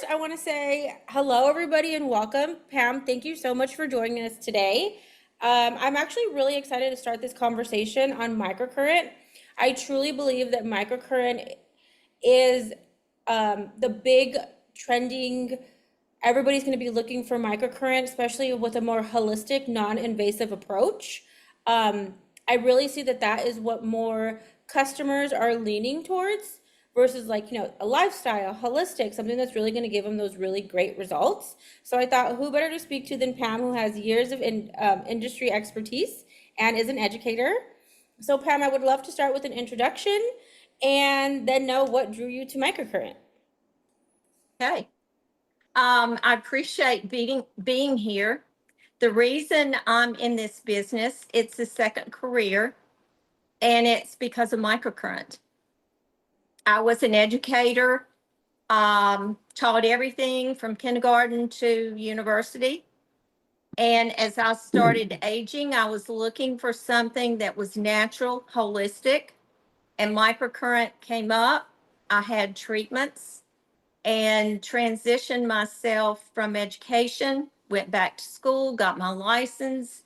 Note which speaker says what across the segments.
Speaker 1: I want to say hello, everybody, and welcome. Pam, thank you so much for joining us today. I'm actually really excited to start this conversation on microcurrent. I truly believe that microcurrent is the big trending. Everybody's going to be looking for microcurrent, especially with a more holistic, non-invasive approach. I really see that that is what more customers are leaning towards versus like, a lifestyle, holistic, something that's really going to give them those really great results. So I thought, who better to speak to than Pam, who has years of industry expertise and is an educator. So Pam, I would love to start with an introduction and then know what drew you to microcurrent.
Speaker 2: Okay. I appreciate being here. The reason I'm in this business, it's a second career, and it's because of microcurrent. I was an educator, taught everything from kindergarten to university. And as I started aging, I was looking for something that was natural, holistic, and microcurrent came up. I had treatments and transitioned myself from education, went back to school, got my license,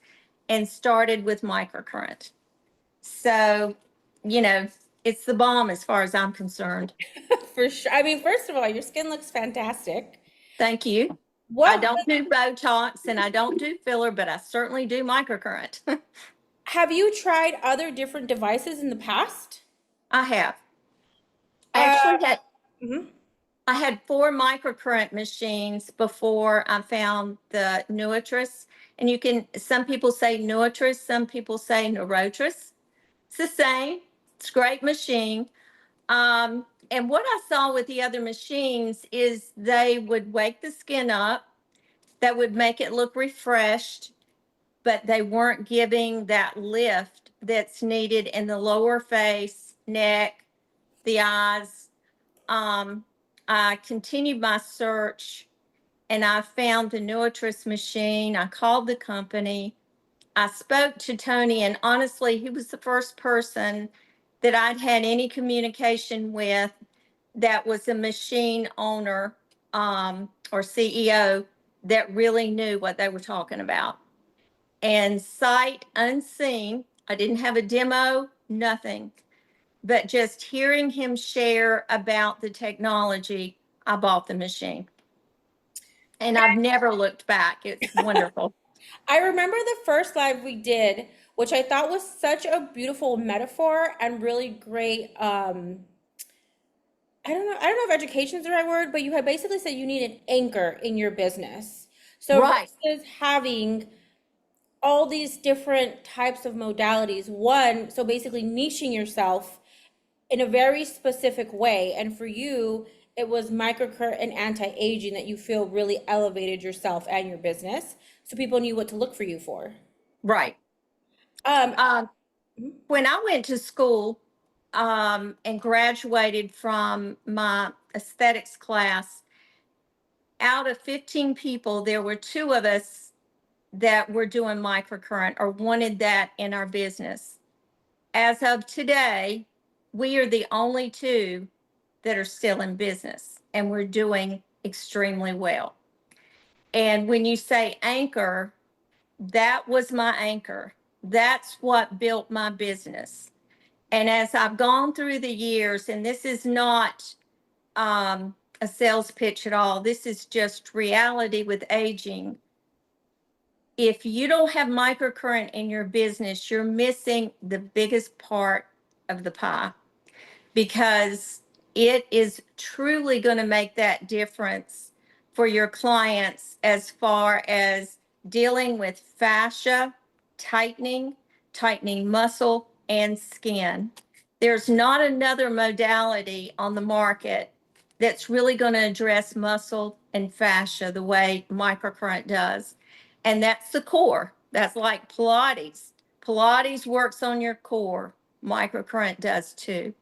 Speaker 2: and started with microcurrent. So, you know, it's the bomb as far as I'm concerned.
Speaker 1: For sure. I mean, first of all, your skin looks fantastic.
Speaker 2: Thank you. I
Speaker 1: What
Speaker 2: don't do Botox and I don't do filler, but I certainly do microcurrent.
Speaker 1: have you tried other different devices in the past?
Speaker 2: I have. I
Speaker 1: Uh,
Speaker 2: actually had
Speaker 1: mhm.
Speaker 2: I had 4 microcurrent machines before I found the NeurotriS. And some people say NeurotriS, some people say NeurotriS. It's the same. It's a great machine. And what I saw with the other machines is they would wake the skin up, that would make it look refreshed, but they weren't giving that lift that's needed in the lower face, neck, the eyes. Um, I continued my search and I found the NeurotriS machine. I called the company. I spoke to Tony, and honestly, he was the first person that I'd had any communication with that was a machine owner or CEO that really knew what they were talking about. And sight unseen, I didn't have a demo, nothing, but just hearing him share about the technology, I bought the machine. And I've never looked back. It's wonderful.
Speaker 1: I remember the first live we did, which I thought was such a beautiful metaphor and really great. I don't know if education is the right word, but you had basically said you need an anchor in your business. So
Speaker 2: Right.
Speaker 1: versus having all these different types of modalities, one, so basically niching yourself in a very specific way. And for you, it was microcurrent and anti-aging that you feel really elevated yourself and your business. So people knew what to look for you for.
Speaker 2: Right.
Speaker 1: Um,
Speaker 2: Um, when I went to school and graduated from my aesthetics class, out of 15 people, there were 2 of us that were doing microcurrent or wanted that in our business. As of today, we are the only 2 that are still in business, and we're doing extremely well. And when you say anchor, that was my anchor. That's what built my business. And as I've gone through the years, and this is not a sales pitch at all, this is just reality with aging. If you don't have microcurrent in your business, you're missing the biggest part of the pie, because it is truly going to make that difference for your clients as far as dealing with fascia, tightening muscle and skin. There's not another modality on the market that's really going to address muscle and fascia the way microcurrent does. And that's the core. That's like Pilates. Pilates works on your core. Microcurrent does too.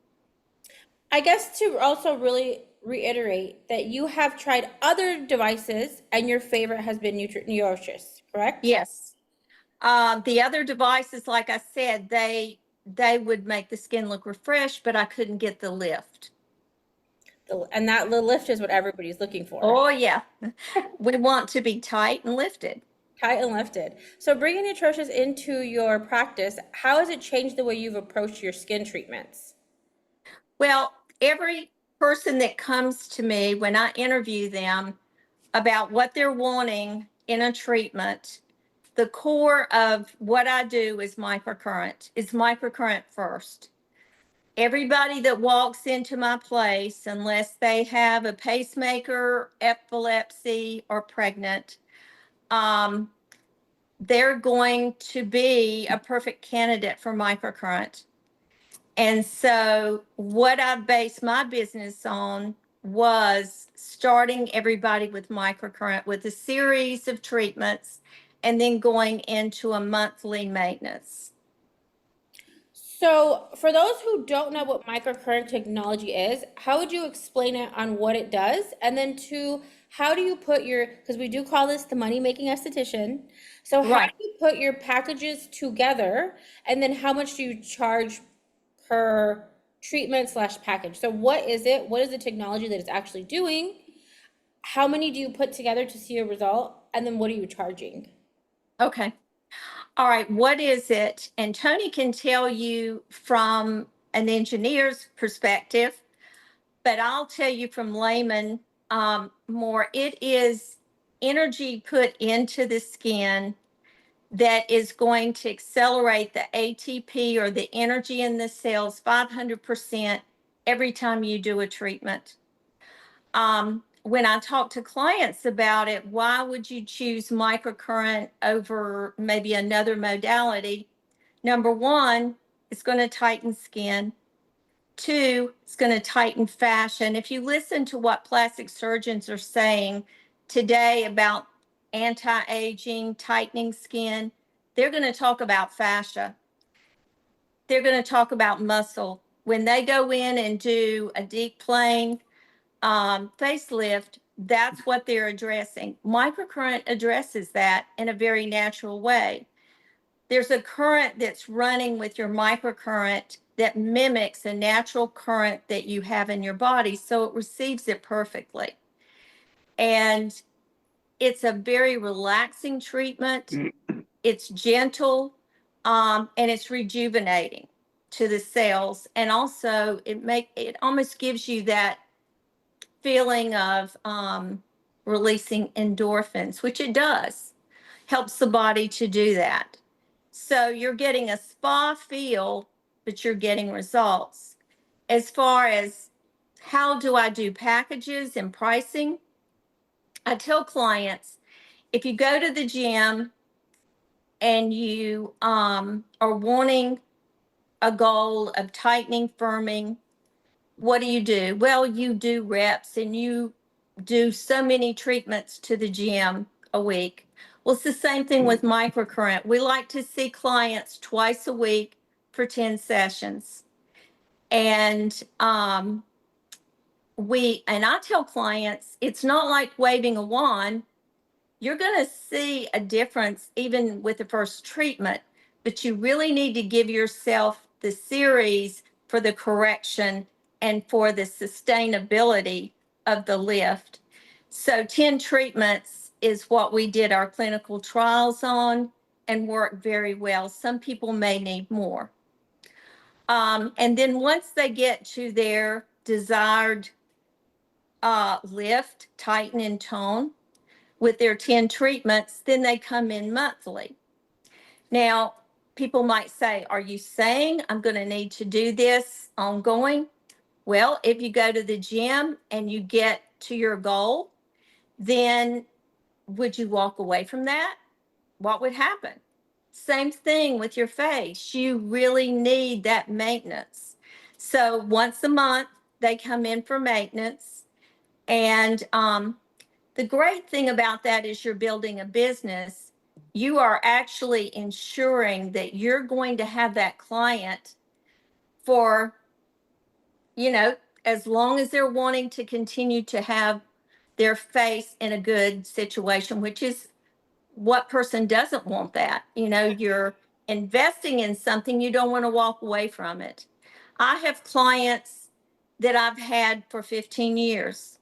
Speaker 1: I guess to also really reiterate that you have tried other devices and your favorite has been NeurotriS, correct?
Speaker 2: Yes. The other devices, like I said, they would make the skin look refreshed, but I couldn't get the lift.
Speaker 1: And that little lift is what everybody's looking for.
Speaker 2: Oh, yeah. We want to be tight and lifted.
Speaker 1: Tight and lifted. So bringing NeurotriS into your practice, how has it changed the way you've approached your skin treatments?
Speaker 2: Well, every person that comes to me, when I interview them about what they're wanting in a treatment, the core of what I do is microcurrent. It's microcurrent first. Everybody that walks into my place, unless they have a pacemaker, epilepsy, or pregnant, um, they're going to be a perfect candidate for microcurrent. And so, what I based my business on was starting everybody with microcurrent with a series of treatments and then going into a monthly maintenance.
Speaker 1: So, for those who don't know what microcurrent technology is, how would you explain it on what it does? And then, two, how do you put your, because we do call this the money making esthetician. So, how
Speaker 2: Right.
Speaker 1: do you put your packages together? And then, how much do you charge per treatment slash package? So, what is it? What is the technology that it's actually doing? How many do you put together to see a result? And then, what are you charging?
Speaker 2: Okay. All right. What is it? And Tony can tell you from an engineer's perspective, but I'll tell you from layman more. It is energy put into the skin that is going to accelerate the ATP or the energy in the cells 500% every time you do a treatment. When I talk to clients about it, why would you choose microcurrent over maybe another modality? Number one, it's going to tighten skin. Two, it's going to tighten fascia. And if you listen to what plastic surgeons are saying today about anti-aging, tightening skin, they're going to talk about fascia. They're going to talk about muscle. When they go in and do a deep plane facelift, that's what they're addressing. Microcurrent addresses that in a very natural way. There's a current that's running with your microcurrent that mimics a natural current that you have in your body, so it receives it perfectly. And it's a very relaxing treatment. It's gentle, and it's rejuvenating to the cells. And also, it almost gives you that feeling of releasing endorphins, which it does, helps the body to do that. So you're getting a spa feel, but you're getting results. As far as how do I do packages and pricing, I tell clients if you go to the gym and you are wanting a goal of tightening, firming, what do? Well, you do reps and you do so many treatments to the gym a week. Well, it's the same thing with microcurrent. We like to see clients twice a week for 10 sessions. And I tell clients, it's not like waving a wand. You're going to see a difference even with the first treatment, but you really need to give yourself the series for the correction and for the sustainability of the lift. So 10 treatments is what we did our clinical trials on and worked very well. Some people may need more. And then once they get to their desired lift, tighten, and tone with their 10 treatments, then they come in monthly. Now, people might say, are you saying I'm going to need to do this ongoing? Well, if you go to the gym and you get to your goal, then would you walk away from that? What would happen? Same thing with your face. You really need that maintenance. So once a month, they come in for maintenance. And the great thing about that is you're building a business. You are actually ensuring that you're going to have that client for, as long as they're wanting to continue to have their face in a good situation, which is what person doesn't want that? You're investing in something, you don't want to walk away from it. I have clients that I've had for 15 years.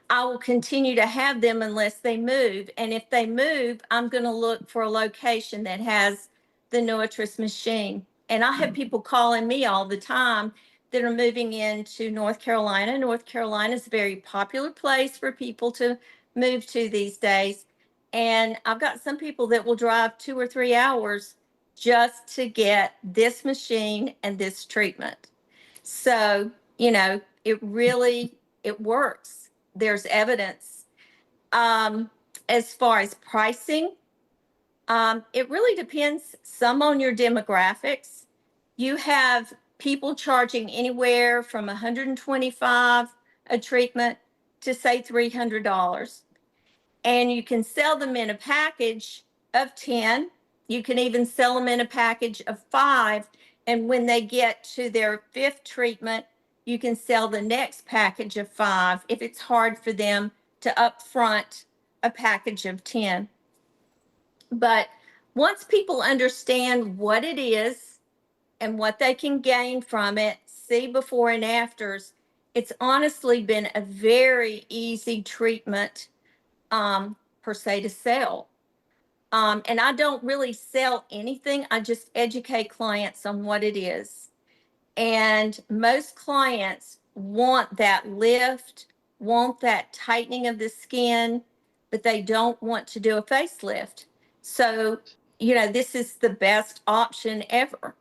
Speaker 2: I will continue to have them unless they move. And if they move, I'm going to look for a location that has the NeurotriS machine. And I have people calling me all the time that are moving into North Carolina. North Carolina is a very popular place for people to move to these days. And I've got some people that will drive 2 or 3 hours just to get this machine and this treatment. So, it really, it works. There's evidence. As far as pricing, it really depends some on your demographics. You have people charging anywhere from 125 a treatment to say $300. And you can sell them in a package of 10. You can even sell them in a package of 5. And when they get to their 5th treatment, you can sell the next package of 5 if it's hard for them to upfront a package of 10. But once people understand what it is and what they can gain from it, see before and afters, it's honestly been a very easy treatment per se to sell. And I don't really sell anything. I just educate clients on what it is. And most clients want that lift, want that tightening of the skin, but they don't want to do a facelift. So, this is the best option ever.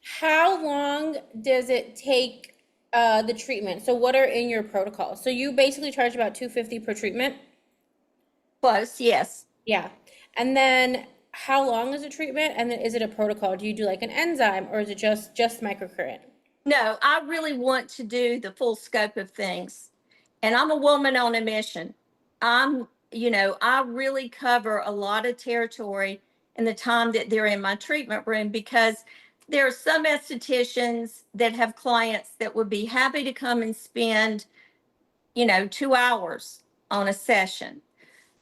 Speaker 1: How long does it take the treatment? So what are in your protocol? So you basically charge about 250 per treatment?
Speaker 2: Close, yes.
Speaker 1: Yeah. And then how long is the treatment? And then is it a protocol? Do you do like an enzyme or is it just microcurrent?
Speaker 2: No, I really want to do the full scope of things. And I'm a woman on a mission. I really cover a lot of territory in the time that they're in my treatment room because there are some estheticians that have clients that would be happy to come and spend, 2 hours on a session.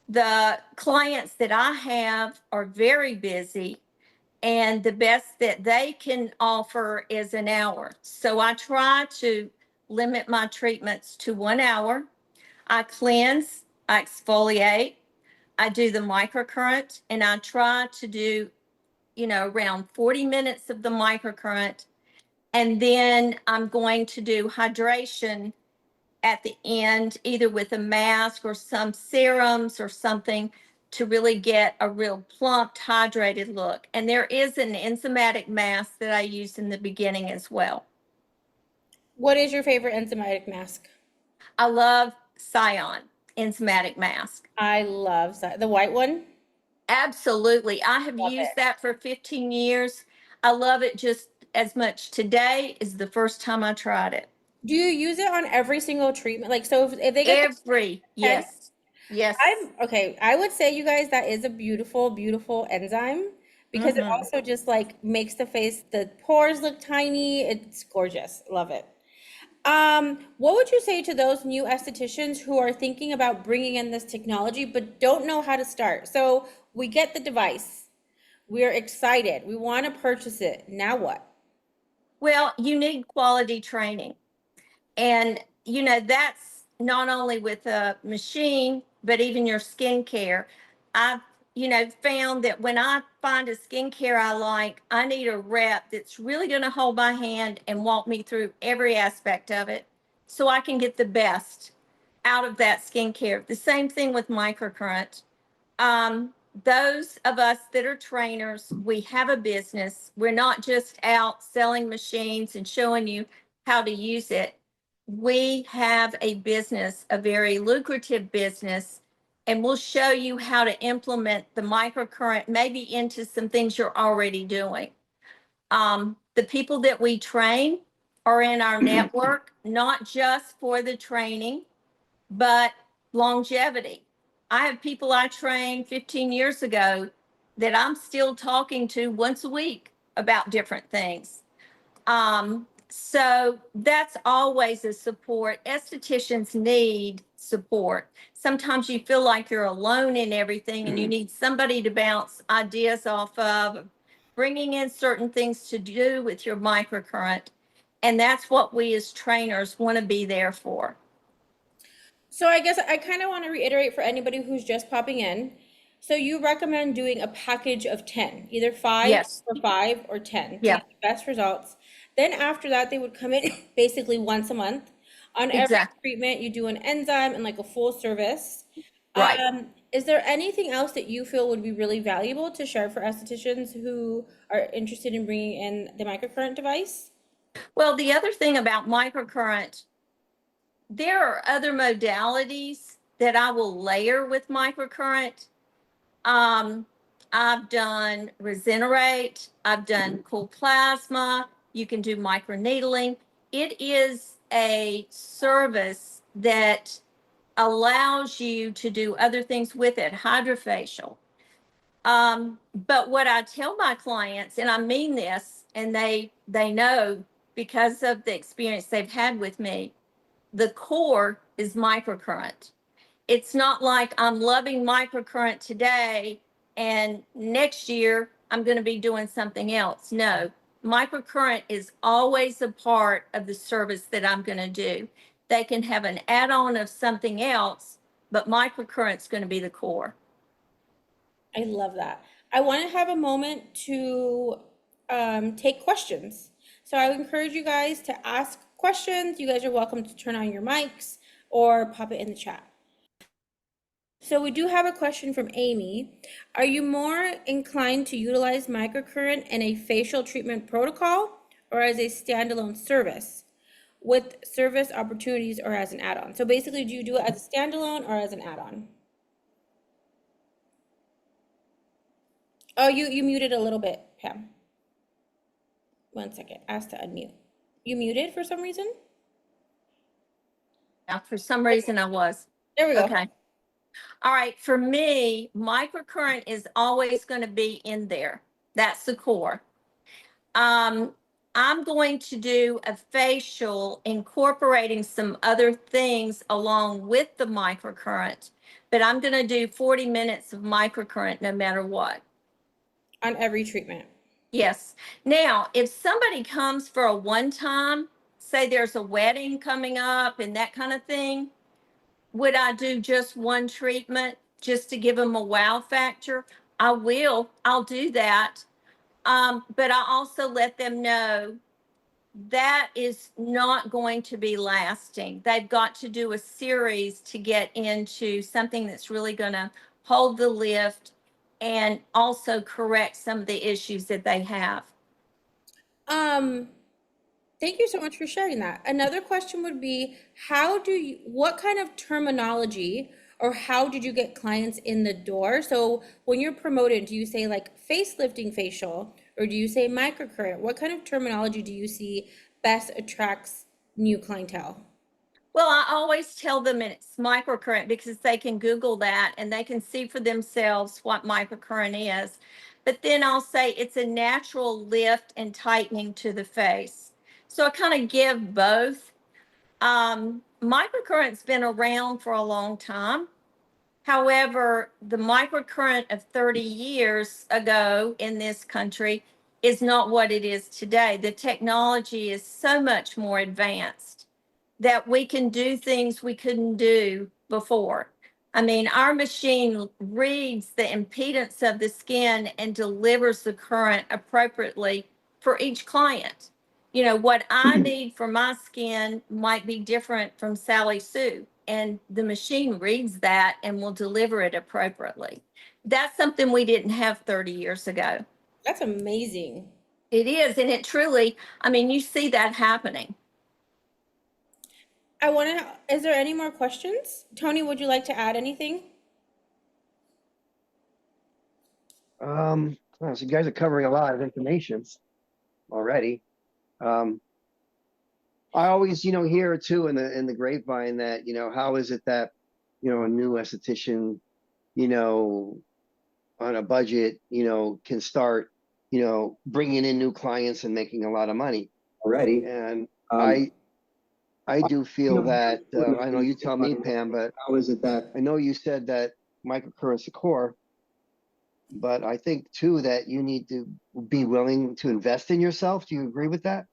Speaker 2: The clients that I have are very busy, and the best that they can offer is an hour. So I try to limit my treatments to 1 hour. I cleanse, I exfoliate, I do the microcurrent, and I try to do, around 40 minutes of the microcurrent. And then I'm going to do hydration at the end, either with a mask or some serums or something to really get a real plumped, hydrated look. And there is an enzymatic mask that I use in the beginning as well.
Speaker 1: What is your favorite enzymatic mask?
Speaker 2: I love Scion enzymatic mask.
Speaker 1: I love the white one.
Speaker 2: Absolutely. I have
Speaker 1: Love
Speaker 2: used
Speaker 1: it.
Speaker 2: that for 15 years. I love it just as much today as the first time I tried it.
Speaker 1: Do you use it on every single treatment? Like, so if they get the 10,
Speaker 2: Yes. Yes.
Speaker 1: okay, I would say you guys, that is a beautiful, beautiful enzyme because it
Speaker 2: Mm-hmm.
Speaker 1: also just like makes the pores look tiny. It's gorgeous. Love it. What would you say to those new estheticians who are thinking about bringing in this technology but don't know how to start? So we get the device. We're excited. We want to purchase it. Now what?
Speaker 2: Well, you need quality training. And, that's not only with a machine, but even your skincare. I've, found that when I find a skincare I like, I need a rep that's really going to hold my hand and walk me through every aspect of it so I can get the best out of that skincare. The same thing with microcurrent. Those of us that are trainers, we have a business. We're not just out selling machines and showing you how to use it. We have a business, a very lucrative business, and we'll show you how to implement the microcurrent maybe into some things you're already doing. The people that we train are in our network, not just for the training, but longevity. I have people I trained 15 years ago that I'm still talking to once a week about different things. So that's always a support. Estheticians need support. Sometimes you feel like you're alone in everything and you need somebody to bounce ideas off of, bringing in certain things to do with your microcurrent. And that's what we as trainers want to be there for.
Speaker 1: So I guess I kind of want to reiterate for anybody who's just popping in. So you recommend doing a package of 10, either
Speaker 2: Yes.
Speaker 1: 5 or 10 to
Speaker 2: Yeah,
Speaker 1: get the best results. Then after that, they would come in basically once a month. On every
Speaker 2: exactly.
Speaker 1: treatment, you do an enzyme and like a full service.
Speaker 2: Right.
Speaker 1: Is there anything else that you feel would be really valuable to share for estheticians who are interested in bringing in the microcurrent device?
Speaker 2: Well, the other thing about microcurrent, there are other modalities that I will layer with microcurrent. Um, I've done Regenerate, I've done cool plasma, you can do microneedling. It is a service that allows you to do other things with it, hydrofacial. But what I tell my clients, and I mean this, and they know because of the experience they've had with me, the core is microcurrent. It's not like I'm loving microcurrent today and next year I'm going to be doing something else. No, microcurrent is always a part of the service that I'm going to do. They can have an add-on of something else, but microcurrent's going to be the core.
Speaker 1: I love that. I want to have a moment to take questions. So I would encourage you guys to ask questions. You guys are welcome to turn on your mics or pop it in the chat. So we do have a question from Amy. Are you more inclined to utilize microcurrent in a facial treatment protocol or as a standalone service with service opportunities or as an add-on? So basically, do you do it as a standalone or as an add-on? Oh, you muted a little bit, Pam. 1 second. Asked to unmute. You muted for some reason?
Speaker 2: Now, for some reason I was.
Speaker 1: There we go.
Speaker 2: Okay. All right. For me, microcurrent is always going to be in there. That's the core. I'm going to do a facial incorporating some other things along with the microcurrent, but I'm going to do 40 minutes of microcurrent no matter what.
Speaker 1: On every treatment.
Speaker 2: Yes. Now, if somebody comes for a one time, say there's a wedding coming up and that kind of thing, would I do just one treatment just to give them a wow factor? I will. I'll do that. But I also let them know that is not going to be lasting. They've got to do a series to get into something that's really going to hold the lift and also correct some of the issues that they have.
Speaker 1: Um, Thank you so much for sharing that. Another question would be, what kind of terminology or how did you get clients in the door? So when you're promoted, do you say like facelifting facial or do you say microcurrent? What kind of terminology do you see best attracts new clientele?
Speaker 2: Well, I always tell them it's microcurrent because they can Google that and they can see for themselves what microcurrent is. But then I'll say it's a natural lift and tightening to the face. So I kind of give both. Microcurrent's been around for a long time. However, the microcurrent of 30 years ago in this country is not what it is today. The technology is so much more advanced that we can do things we couldn't do before. I mean, our machine reads the impedance of the skin and delivers the current appropriately for each client. You know, what I need for my skin might be different from Sally Sue, and the machine reads that and will deliver it appropriately. That's something we didn't have 30 years ago.
Speaker 1: That's amazing.
Speaker 2: It is, and it truly, I mean, you see that happening.
Speaker 1: Is there any more questions? Tony, would you like to add anything?
Speaker 3: So you guys are covering a lot of information already. I always, hear too in the grapevine that, how is it that, a new esthetician, on a budget, can start, bringing in new clients and making a lot of money already. And I do feel that, I know you tell me, Pam, but how is it that I know you said that microcurrent's the core, but I think too that you need to be willing to invest in yourself. Do you agree with that?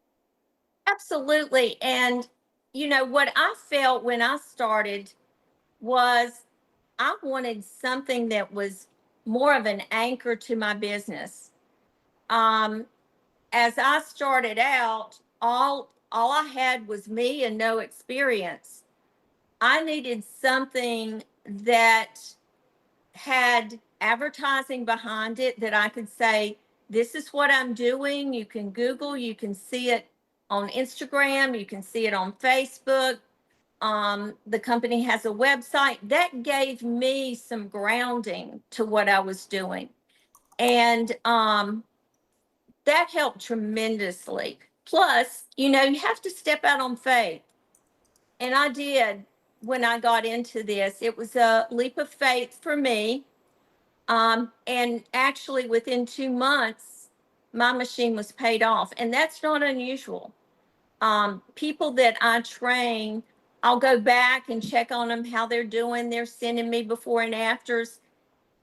Speaker 2: Absolutely. And, you know, what I felt when I started was I wanted something that was more of an anchor to my business. Um, as I started out, all I had was me and no experience. I needed something that had advertising behind it that I could say, this is what I'm doing. You can Google, you can see it on Instagram, you can see it on Facebook. The company has a website that gave me some grounding to what I was doing. And that helped tremendously. Plus, you know, you have to step out on faith. And I did when I got into this. It was a leap of faith for me. And actually, within 2 months, my machine was paid off. And that's not unusual. People that I train, I'll go back and check on them, how they're doing. They're sending me before and afters.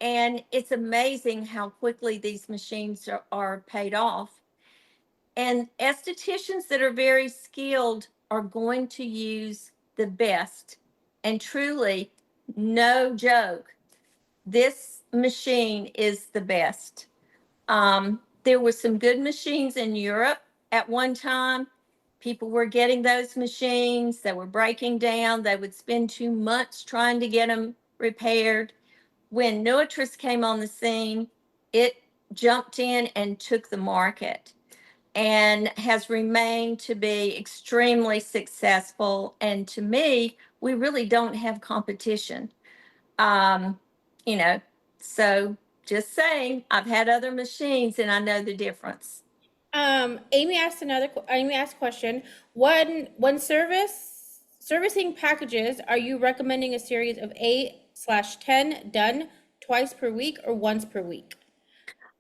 Speaker 2: And it's amazing how quickly these machines are paid off. And estheticians that are very skilled are going to use the best. And truly, no joke, this machine is the best. There were some good machines in Europe at one time. People were getting those machines, they were breaking down, they would spend 2 months trying to get them repaired. When NeurotriS came on the scene, it jumped in and took the market and has remained to be extremely successful. And to me, we really don't have competition. Um, you know, so just saying, I've had other machines and I know the difference.
Speaker 1: Amy asked a question. When servicing packages, are you recommending a series of 8/10 done twice per week or once per week?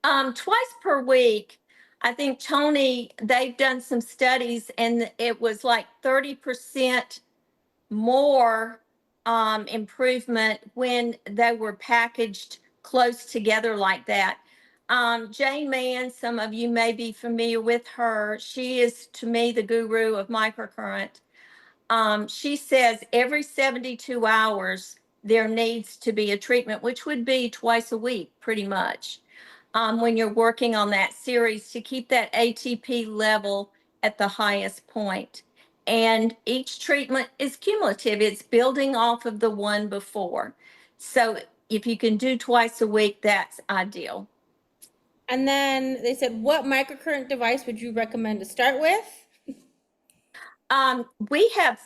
Speaker 2: Twice per week. I think Tony, they've done some studies and it was like 30% more improvement when they were packaged close together like that. Jane Mann, some of you may be familiar with her. She is, to me, the guru of microcurrent. She says every 72 hours, there needs to be a treatment, which would be twice a week, pretty much, when you're working on that series to keep that ATP level at the highest point. And each treatment is cumulative, it's building off of the one before. So if you can do twice a week, that's ideal.
Speaker 1: And then they said, what microcurrent device would you recommend to start with?
Speaker 2: We have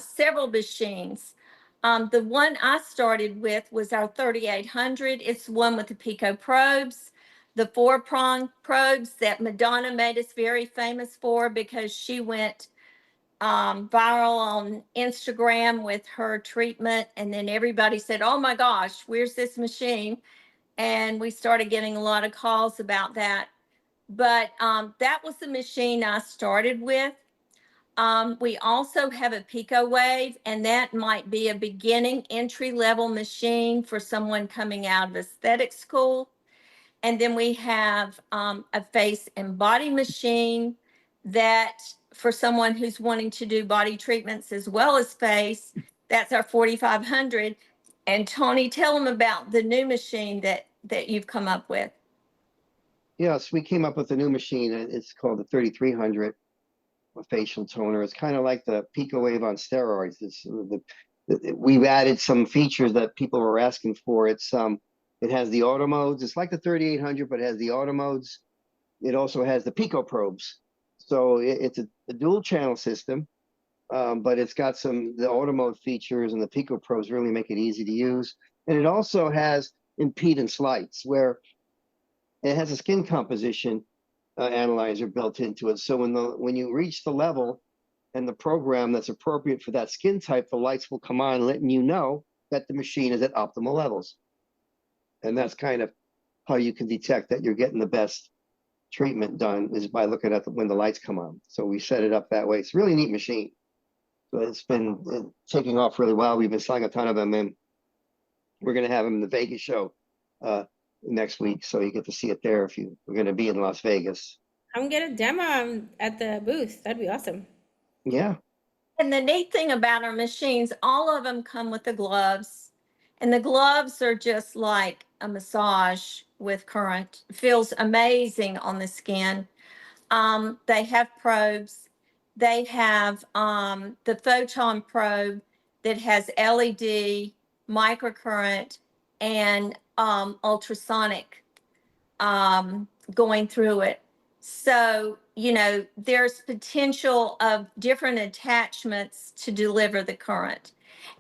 Speaker 2: several machines. The one I started with was our 3800. It's the one with the Pico probes, the 4-prong probes that Madonna made us very famous for because she went viral on Instagram with her treatment. And then everybody said, oh my gosh, where's this machine? And we started getting a lot of calls about that. But that was the machine I started with. We also have a Pico Wave, and that might be a beginning entry level machine for someone coming out of aesthetic school. And then we have a face and body machine that for someone who's wanting to do body treatments as well as face, that's our 4500. And Tony, tell them about the new machine that you've come up with.
Speaker 3: Yes, we came up with a new machine. It's called the 3300 facial toner. It's kind of like the Pico Wave on steroids. We've added some features that people were asking for. It has the auto modes. It's like the 3800, but it has the auto modes. It also has the Pico probes. So it's a dual channel system, but it's got the auto mode features, and the Pico probes really make it easy to use. And it also has impedance lights where it has a skin composition analyzer built into it. So when you reach the level and the program that's appropriate for that skin type, the lights will come on, letting you know that the machine is at optimal levels. And that's kind of how you can detect that you're getting the best treatment done, is by looking at when the lights come on. So we set it up that way. It's a really neat machine. So it's been taking off really well. We've been selling a ton of them, and we're going to have them in the Vegas show next week. So you get to see it there if we're going to be in Las Vegas.
Speaker 1: Come get a demo at the booth. That'd be awesome.
Speaker 3: Yeah.
Speaker 2: And the neat thing about our machines, all of them come with the gloves. And the gloves are just like a massage with current. Feels amazing on the skin. They have probes. They have the photon probe that has LED, microcurrent, and ultrasonic going through it. So, there's potential of different attachments to deliver the current.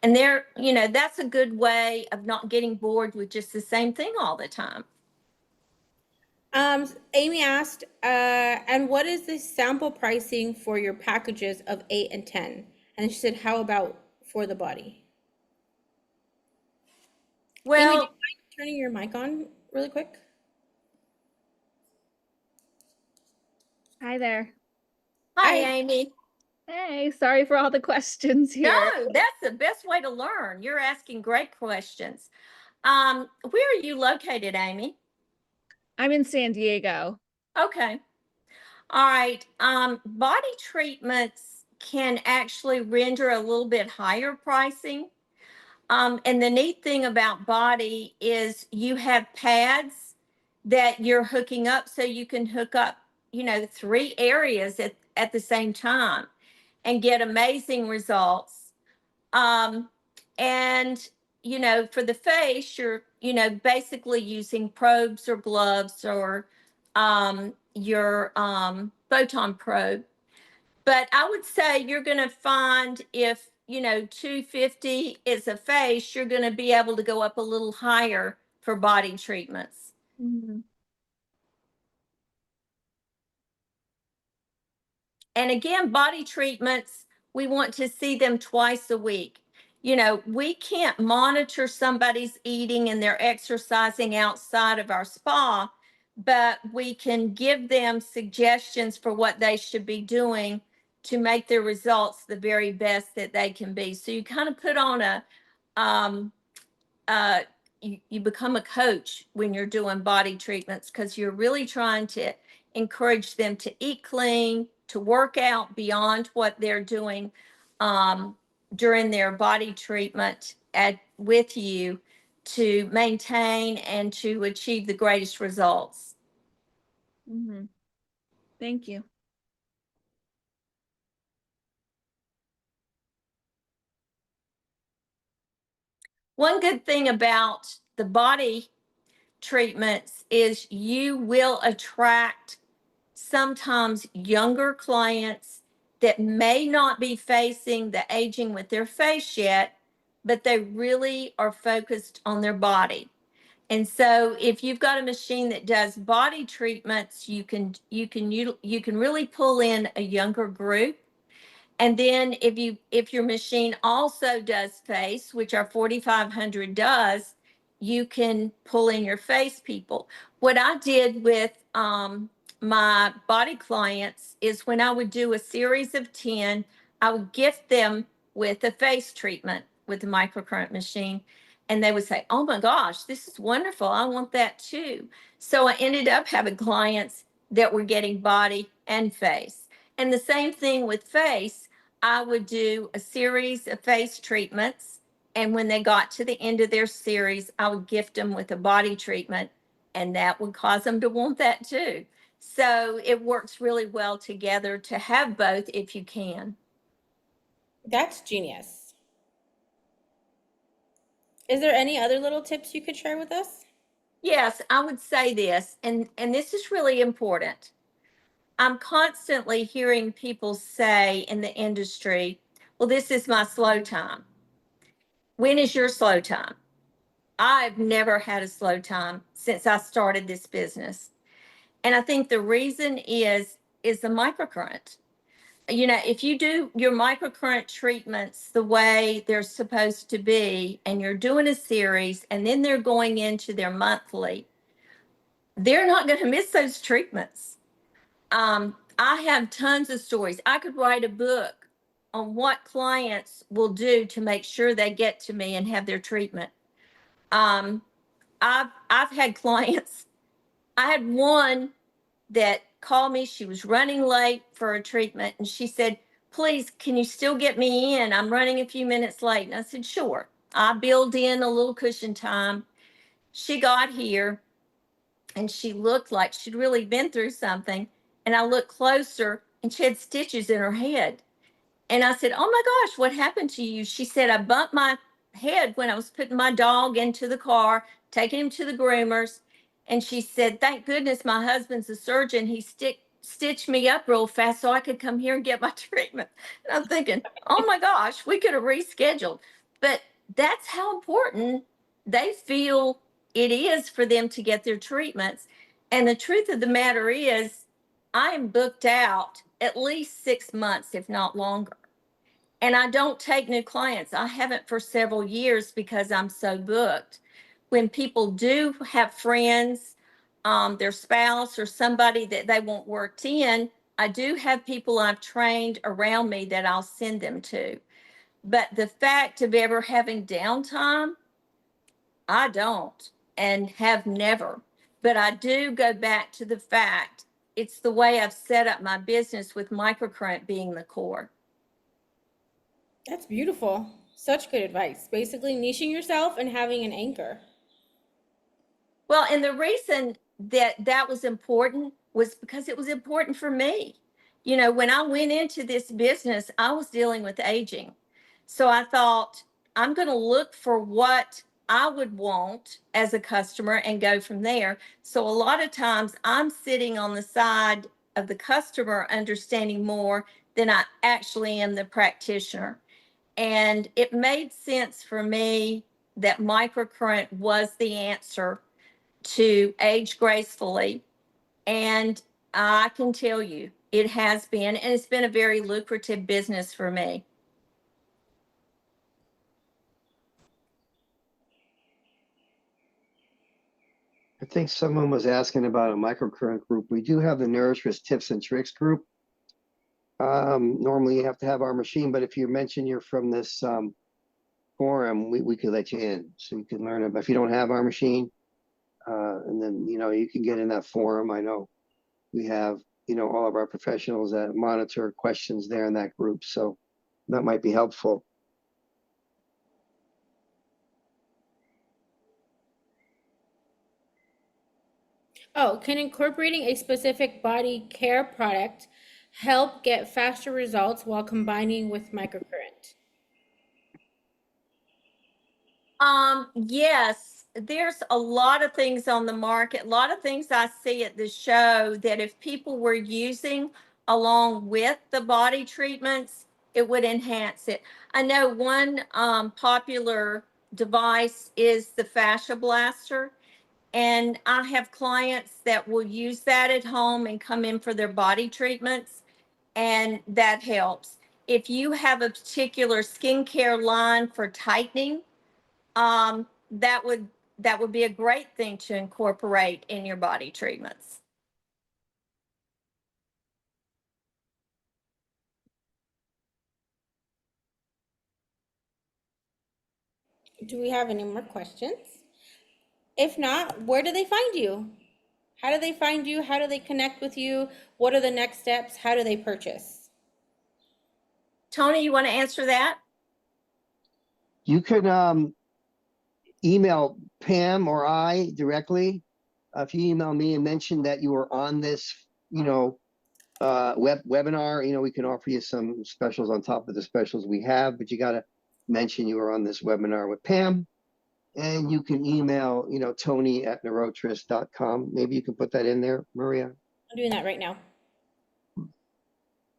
Speaker 2: And that's a good way of not getting bored with just the same thing all the time.
Speaker 1: Amy asked, and what is the sample pricing for your packages of 8 and 10? And she said, how about for the body? Amy, do you
Speaker 2: Well,
Speaker 1: mind turning your mic on really quick?
Speaker 4: Hi there.
Speaker 2: hi,
Speaker 1: Hi.
Speaker 2: Amy.
Speaker 4: Hey, sorry for all the questions here.
Speaker 2: No, that's the best way to learn. You're asking great questions. Where are you located, Amy?
Speaker 4: I'm in San Diego.
Speaker 2: Okay. All right. Body treatments can actually render a little bit higher pricing. And the neat thing about body is you have pads that you're hooking up, so you can hook up, 3 areas at the same time and get amazing results. And for the face, you're, basically using probes or gloves or your photon probe. But I would say you're going to find if, 250 is a face, you're going to be able to go up a little higher for body treatments.
Speaker 4: Mhm.
Speaker 2: And again, body treatments, we want to see them twice a week. We can't monitor somebody's eating and their exercising outside of our spa, but we can give them suggestions for what they should be doing to make their results the very best that they can be. So you kind of put on um, you become a coach when you're doing body treatments, because you're really trying to encourage them to eat clean, to work out beyond what they're doing during their body treatment with you, to maintain and to achieve the greatest results.
Speaker 4: Mhm. Thank you.
Speaker 2: One good thing about the body treatments is you will attract sometimes younger clients that may not be facing the aging with their face yet, but they really are focused on their body. And so if you've got a machine that does body treatments, you can really pull in a younger group. And then if your machine also does face, which our 4500 does, you can pull in your face people. What I did with my body clients is, when I would do a series of 10, I would gift them with a face treatment with the microcurrent machine. And they would say, oh my gosh, this is wonderful. I want that too. So I ended up having clients that were getting body and face. And the same thing with face. I would do a series of face treatments. And when they got to the end of their series, I would gift them with a body treatment. And that would cause them to want that too. So it works really well together to have both if you can.
Speaker 1: That's genius. Is there any other little tips you could share with us?
Speaker 2: Yes, I would say this, and this is really important. I'm constantly hearing people say in the industry, well, this is my slow time. When is your slow time? I've never had a slow time since I started this business. And I think the reason is the microcurrent. If you do your microcurrent treatments the way they're supposed to be, and you're doing a series and then they're going into their monthly, they're not going to miss those treatments. I have tons of stories. I could write a book on what clients will do to make sure they get to me and have their treatment. I've had clients. I had one that called me. She was running late for a treatment, and she said, please, can you still get me in? I'm running a few minutes late. And I said, sure. I built in a little cushion time. She got here, and she looked like she'd really been through something. And I looked closer, and she had stitches in her head. And I said, oh my gosh, what happened to you? She said, I bumped my head when I was putting my dog into the car, taking him to the groomers. And she said, thank goodness my husband's a surgeon. He stitched me up real fast so I could come here and get my treatment. And I'm thinking, oh my gosh, we could have rescheduled. But that's how important they feel it is for them to get their treatments. And the truth of the matter is, I am booked out at least 6 months, if not longer. And I don't take new clients. I haven't for several years because I'm so booked. When people do have friends, their spouse or somebody that they want worked in, I do have people I've trained around me that I'll send them to. But the fact of ever having downtime, I don't and have never. But I do go back to the fact it's the way I've set up my business with microcurrent being the core.
Speaker 1: That's beautiful. Such good advice. Basically, niching yourself and having an anchor.
Speaker 2: Well, and the reason that was important was because it was important for me. You know, when I went into this business, I was dealing with aging. So I thought, I'm going to look for what I would want as a customer and go from there. So a lot of times I'm sitting on the side of the customer understanding more than I actually am the practitioner. And it made sense for me that microcurrent was the answer to age gracefully. And I can tell you, it has been, and it's been a very lucrative business for me.
Speaker 3: I think someone was asking about a microcurrent group. We do have the NeurotriS tips and tricks group. Normally you have to have our machine, but if you mention you're from this forum, we could let you in so you can learn about if you don't have our machine. And then, you can get in that forum. I know we have, all of our professionals that monitor questions there in that group. So that might be helpful.
Speaker 1: Oh, can incorporating a specific body care product help get faster results while combining with microcurrent?
Speaker 2: Yes, there's a lot of things on the market, a lot of things I see at the show that if people were using along with the body treatments, it would enhance it. I know one popular device is the fascia blaster. And I have clients that will use that at home and come in for their body treatments, and that helps. If you have a particular skincare line for tightening, that would be a great thing to incorporate in your body treatments.
Speaker 1: Do we have any more questions? If not, where do they find you? How do they find you? How do they connect with you? What are the next steps? How do they purchase?
Speaker 2: Tony, you want to answer that?
Speaker 3: You can email Pam or I directly. If you email me and mention that you are on this, webinar, we can offer you some specials on top of the specials we have, but you got to mention you are on this webinar with Pam. And you can email, Tony at neurotris.com. Maybe you can put that in there, Maria.
Speaker 1: I'm doing that right now.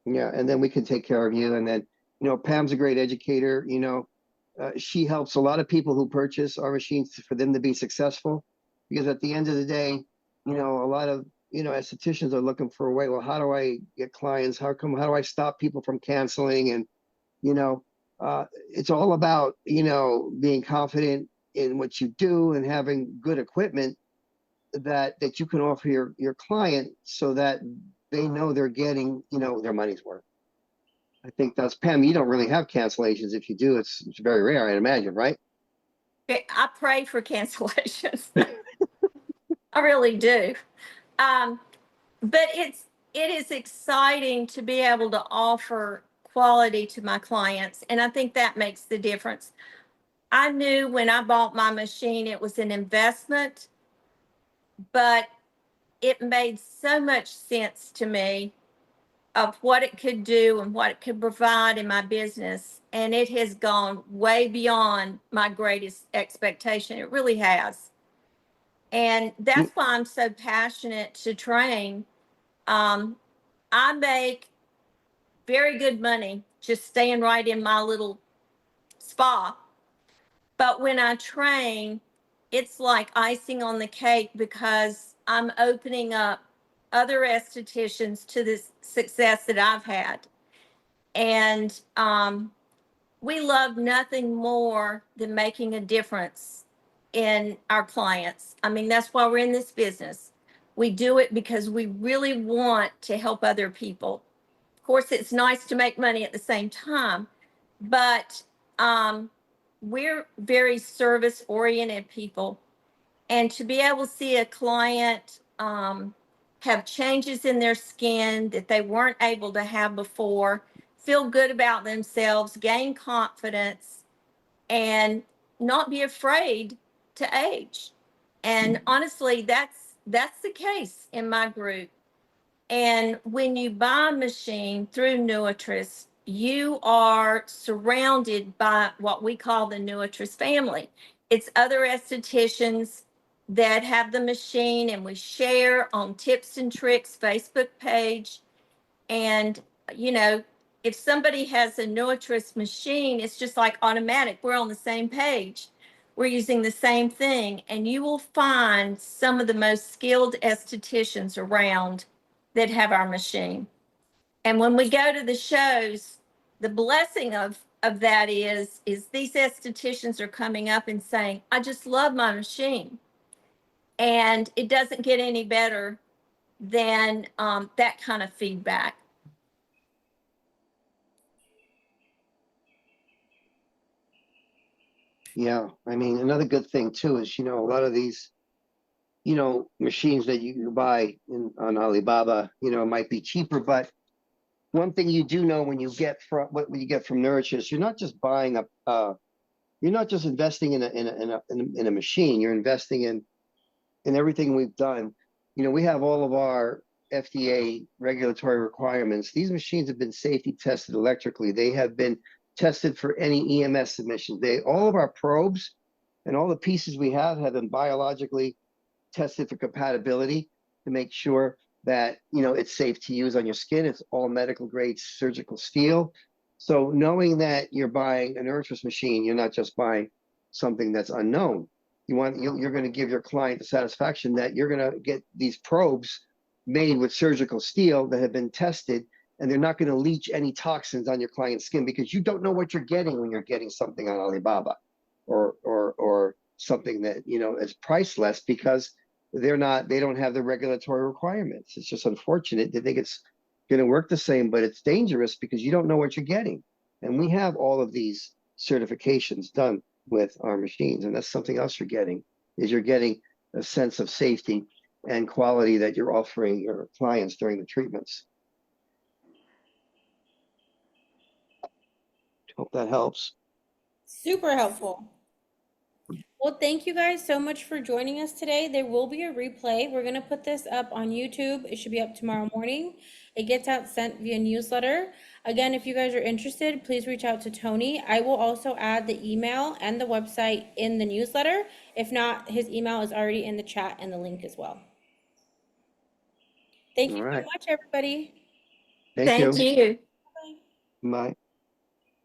Speaker 3: Yeah, and then we can take care of you. And then, Pam's a great educator. She helps a lot of people who purchase our machines for them to be successful. Because at the end of the day, a lot of, estheticians are looking for a way, well, how do I get clients? How do I stop people from canceling? And, it's all about, being confident in what you do and having good equipment that you can offer your client so that they know they're getting, their money's worth. I think that's Pam. You don't really have cancellations. If you do, it's very rare, I'd imagine, right?
Speaker 2: I pray for cancellations. I really do. But it is exciting to be able to offer quality to my clients. And I think that makes the difference. I knew when I bought my machine, it was an investment, but it made so much sense to me of what it could do and what it could provide in my business. And it has gone way beyond my greatest expectation. It really has. And that's why I'm so passionate to train. I make very good money just staying right in my little spa. But when I train, it's like icing on the cake because I'm opening up other estheticians to this success that I've had. And we love nothing more than making a difference in our clients. I mean, that's why we're in this business. We do it because we really want to help other people. Of course, it's nice to make money at the same time, but we're very service oriented people. And to be able to see a client have changes in their skin that they weren't able to have before, feel good about themselves, gain confidence, and not be afraid to age. And honestly, that's the case in my group. And when you buy a machine through NeurotriS, you are surrounded by what we call the NeurotriS family. It's other estheticians that have the machine, and we share on Tips and Tricks Facebook page. And, you know, if somebody has a NeurotriS machine, it's just like automatic. We're on the same page. We're using the same thing. And you will find some of the most skilled estheticians around that have our machine. And when we go to the shows, the blessing of that is these estheticians are coming up and saying, I just love my machine. And it doesn't get any better than that kind of feedback.
Speaker 3: Yeah, I mean, another good thing too is, a lot of these, machines that you buy on Alibaba, might be cheaper, but one thing you do know when you get from what you get from NeurotriS, you're not just buying you're not just investing in a machine. You're investing in everything we've done. We have all of our FDA regulatory requirements. These machines have been safety tested electrically. They have been tested for any EMS submissions. All of our probes and all the pieces we have been biologically tested for compatibility to make sure that it's safe to use on your skin. It's all medical grade surgical steel. So knowing that you're buying a NeurotriS machine, you're not just buying something that's unknown. You're going to give your client the satisfaction that you're going to get these probes made with surgical steel that have been tested, and they're not going to leach any toxins on your client's skin, because you don't know what you're getting when you're getting something on Alibaba or something that is priceless, because they don't have the regulatory requirements. It's just unfortunate. They think it's going to work the same, but it's dangerous because you don't know what you're getting. And we have all of these certifications done with our machines, and that's something else you're getting a sense of safety and quality that you're offering your clients during the treatments. Hope that helps.
Speaker 1: Super helpful. Well, thank you guys so much for joining us today. There will be a replay. We're going to put this up on YouTube. It should be up tomorrow morning. It gets out sent via newsletter. Again, if you guys are interested, please reach out to Tony. I will also add the email and the website in the newsletter. If not, his email is already in the chat and the link as well. Thank you so much, everybody.
Speaker 3: Thank you.
Speaker 2: Thank you.
Speaker 1: Bye.
Speaker 3: Bye.